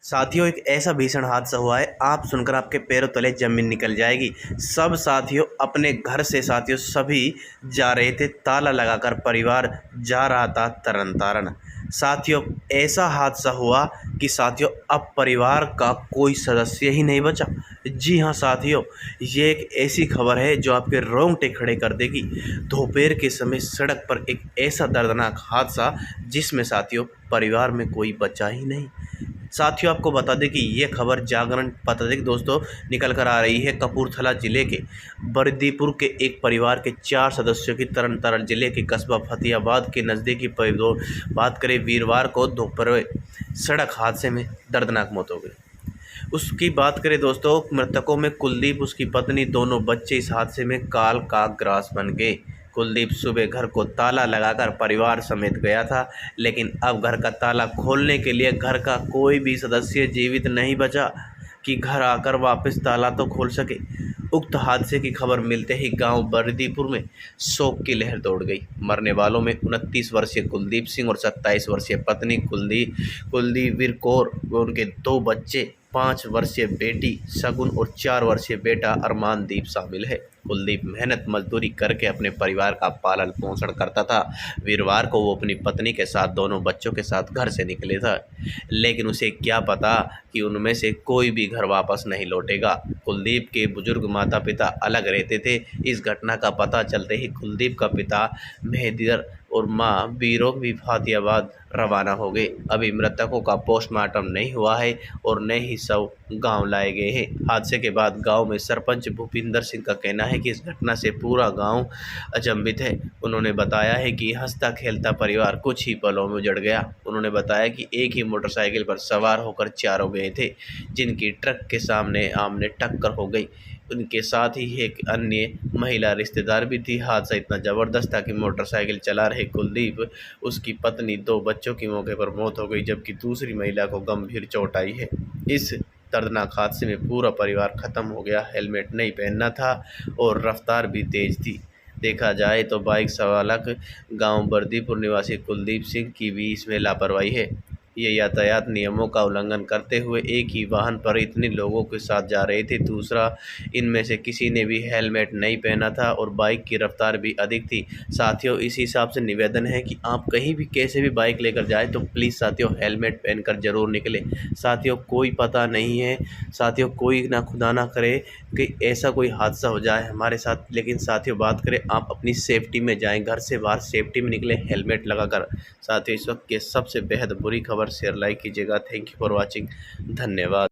साथियों, एक ऐसा भीषण हादसा हुआ है, आप सुनकर आपके पैरों तले ज़मीन निकल जाएगी। सब साथियों अपने घर से साथियों सभी जा रहे थे, ताला लगाकर परिवार जा रहा था तरन तारण। साथियों, ऐसा हादसा हुआ कि साथियों अब परिवार का कोई सदस्य ही नहीं बचा। जी हाँ साथियों, ये एक ऐसी खबर है जो आपके रोंगटे खड़े कर देगी। दोपहर के समय सड़क पर एक ऐसा दर्दनाक हादसा जिसमें साथियों परिवार में कोई बचा ही नहीं। साथियों, आपको बता दें कि ये खबर जागरण पत्रिका दोस्तों निकल कर आ रही है कपूरथला जिले के बरदीपुर के एक परिवार के 4 सदस्यों की तरन तारण जिले के कस्बा फतेहाबाद के नज़दीकी बात करें वीरवार को दोपहर सड़क हादसे में दर्दनाक मौत हो गई। उसकी बात करें दोस्तों, मृतकों में कुलदीप, उसकी पत्नी, दोनों बच्चे इस हादसे में काल का ग्रास बन गए। कुलदीप सुबह घर को ताला लगाकर परिवार समेत गया था, लेकिन अब घर का ताला खोलने के लिए घर का कोई भी सदस्य जीवित नहीं बचा कि घर आकर वापस ताला तो खोल सके। उक्त हादसे की खबर मिलते ही गांव बरदीपुर में शोक की लहर दौड़ गई। मरने वालों में 29 वर्षीय कुलदीप सिंह और 27 वर्षीय पत्नी कुलदीप वीर कौर व उनके 2 बच्चे, 5 वर्षीय बेटी शगुन और 4 वर्षीय बेटा अरमानदीप शामिल है। कुलदीप मेहनत मजदूरी करके अपने परिवार का पालन पोषण करता था। वीरवार को वो अपनी पत्नी के साथ दोनों बच्चों के साथ घर से निकले था, लेकिन उसे क्या पता कि उनमें से कोई भी घर वापस नहीं लौटेगा। कुलदीप के बुजुर्ग माता पिता अलग रहते थे। इस घटना का पता चलते ही कुलदीप का पिता मेहदीर और मां बीरों भी फतेहाबाद रवाना हो गए। अभी मृतकों का पोस्टमार्टम नहीं हुआ है और न ही शव गांव लाए गए हैं। हादसे के बाद गांव में सरपंच भूपिंदर सिंह का कहना है कि इस घटना से पूरा गांव अचंभित है। उन्होंने बताया है कि हंसता खेलता परिवार कुछ ही पलों में उजड़ गया। उन्होंने बताया कि एक ही मोटरसाइकिल पर सवार होकर चारों गए थे, जिनकी ट्रक के सामने आमने टक्कर हो गई। उनके साथ ही एक अन्य महिला रिश्तेदार भी थी। हादसा इतना ज़बरदस्त था कि मोटरसाइकिल चला रहे कुलदीप, उसकी पत्नी, 2 बच्चों की मौके पर मौत हो गई, जबकि दूसरी महिला को गंभीर चोट आई है। इस दर्दनाक हादसे में पूरा परिवार खत्म हो गया। हेलमेट नहीं पहनना था और रफ्तार भी तेज थी। देखा जाए तो बाइक सवालक गांव बरदीपुर निवासी कुलदीप सिंह की भी इसमें लापरवाही है। ये यातायात नियमों का उल्लंघन करते हुए एक ही वाहन पर इतने लोगों के साथ जा रहे थे। दूसरा, इनमें से किसी ने भी हेलमेट नहीं पहना था और बाइक की रफ्तार भी अधिक थी। साथियों, इस हिसाब से निवेदन है कि आप कहीं भी कैसे भी बाइक लेकर जाए तो प्लीज़ साथियों हेलमेट पहनकर ज़रूर निकलें। साथियों, कोई पता नहीं है, साथियों कोई ना खुदा ना करे कि ऐसा कोई हादसा हो जाए हमारे साथ, लेकिन साथियों बात करें आप अपनी सेफ्टी में जाएं, घर से बाहर सेफ्टी में निकलें हेलमेट लगाकर। साथियों, इस वक्त की सबसे बेहद बुरी खबर शेयर लाइक कीजिएगा। Thank you for watching. धन्यवाद।